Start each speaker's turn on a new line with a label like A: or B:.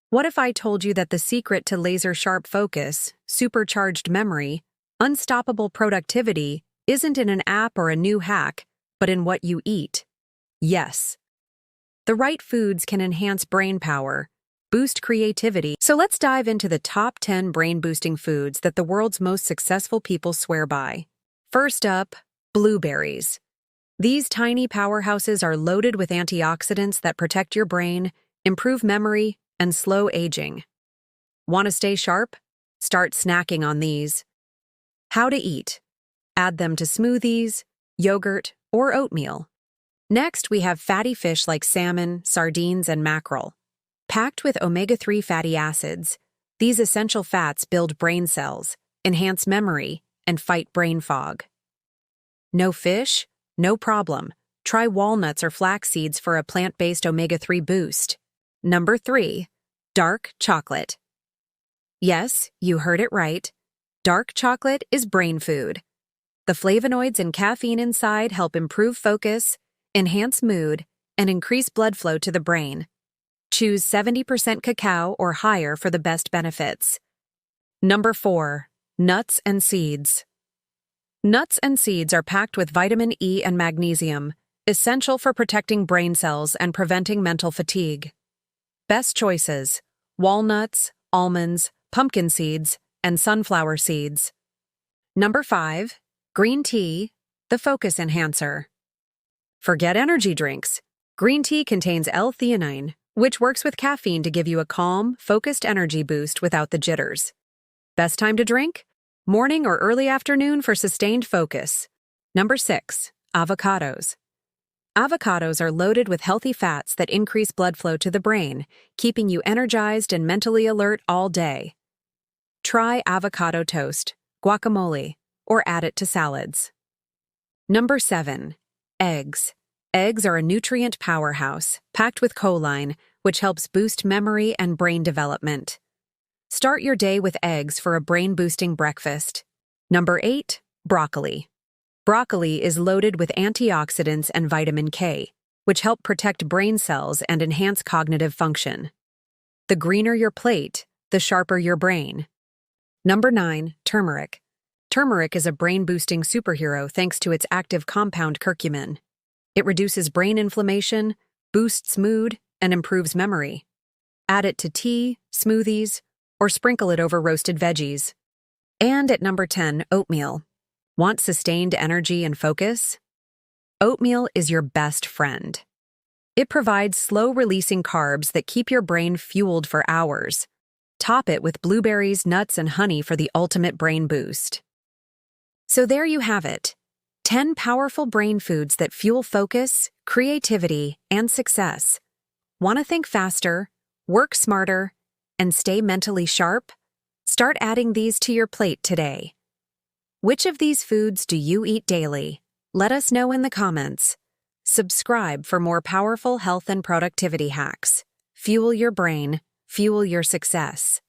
A: What if I told you that the secret to laser-sharp focus, supercharged memory, unstoppable productivity isn't in an app or a new hack, but in what you eat? Yes. The right foods can enhance brain power, boost creativity. So let's dive into the top 10 brain-boosting foods that the world's most successful people swear by. First up, blueberries. These tiny powerhouses are loaded with antioxidants that protect your brain, improve memory, and slow aging. Want to stay sharp? Start snacking on these. How to eat. Add them to smoothies, yogurt, or oatmeal. Next, we have fatty fish like salmon, sardines, and mackerel. Packed with omega-3 fatty acids, these essential fats build brain cells, enhance memory, and fight brain fog. No fish? No problem. Try walnuts or flax seeds for a plant-based omega-3 boost. Number 3. Dark chocolate. Yes, you heard it right. Dark chocolate is brain food. The flavonoids and caffeine inside help improve focus, enhance mood, and increase blood flow to the brain. Choose 70% cacao or higher for the best benefits. Number 4. Nuts and seeds. Nuts and seeds are packed with vitamin E and magnesium, essential for protecting brain cells and preventing mental fatigue. Best choices: walnuts, almonds, pumpkin seeds, and sunflower seeds. Number 5. Green tea, the focus enhancer. Forget energy drinks. Green tea contains L-theanine, which works with caffeine to give you a calm, focused energy boost without the jitters. Best time to drink? Morning or early afternoon for sustained focus. Number 6. Avocados. Avocados are loaded with healthy fats that increase blood flow to the brain, keeping you energized and mentally alert all day. Try avocado toast, guacamole, or add it to salads. Number 7. Eggs. Eggs are a nutrient powerhouse, packed with choline, which helps boost memory and brain development. Start your day with eggs for a brain-boosting breakfast. Number 8. Broccoli. Broccoli is loaded with antioxidants and vitamin K, which help protect brain cells and enhance cognitive function. The greener your plate, the sharper your brain. Number 9. Turmeric. Turmeric is a brain-boosting superhero thanks to its active compound curcumin. It reduces brain inflammation, boosts mood, and improves memory. Add it to tea, smoothies, or sprinkle it over roasted veggies. And at number 10, oatmeal. Want sustained energy and focus? Oatmeal is your best friend. It provides slow-releasing carbs that keep your brain fueled for hours. Top it with blueberries, nuts, and honey for the ultimate brain boost. So there you have it. 10 powerful brain foods that fuel focus, creativity, and success. Want to think faster, work smarter, and stay mentally sharp? Start adding these to your plate today. Which of these foods do you eat daily? Let us know in the comments. Subscribe for more powerful health and productivity hacks. Fuel your brain, fuel your success.